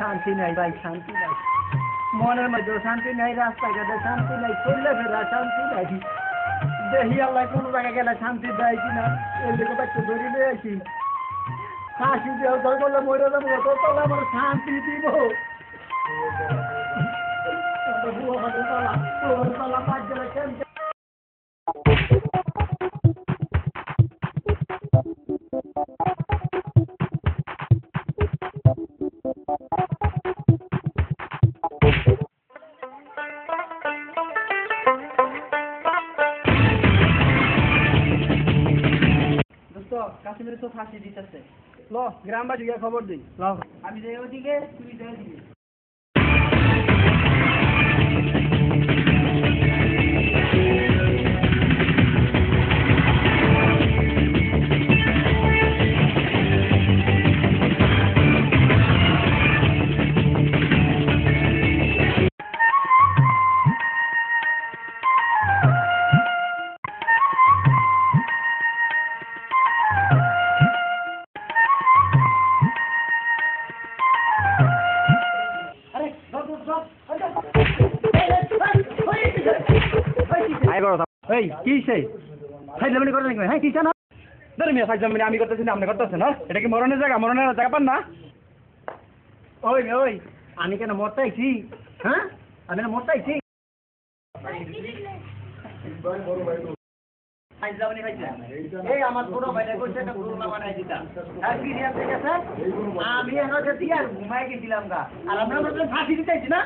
শান্তি নাই ভাই, শান্তি নাই, মনের মধ্যেও শান্তি নাই, রাস্তাঘাটে শান্তি নাই, চললে ফেরা শান্তি নাই। দেখি আল্লাহ কোনো জায়গায় গেলে শান্তি দেয় কিনা, এর দিকে একটু ধরে নিয়ে আসি। ফাঁসি দেওয়া ধর করলে মরে যাবো, তো আমার শান্তি দিব। কাশ্মীরে তো ফাঁসি দিতেছে, ল গ্রামবাসী গিয়ে খবর দিই। ল আমি যাই ওদিকে, তুই যাই ওদিকে। আমি করতেছি না, আপনি করতেছেন না? এটা কি মরণের জায়গা? মরণের জায়গা পান না? ওই ওই আমি কেন মরতাইছি? হ্যাঁ আমি না মরতাইছি। এই আমার ছোট ভাইটা করছে একটা করোনা বানাই দিতাম, আমি এখন দিয়ে আর ঘুমাই গেছিলাম গা, আর আমরা ফাঁসি দিতেছি না।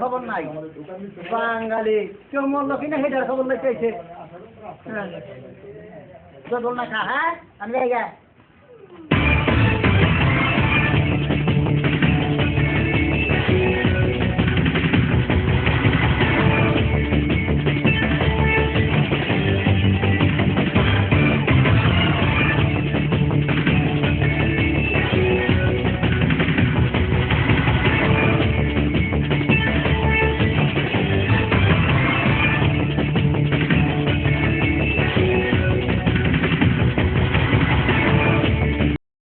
খবর নাই বাঙালি কেউ মরল কিনা সেটার খবর লইতেছে। দোলনা খা, হ্যাঁ আমি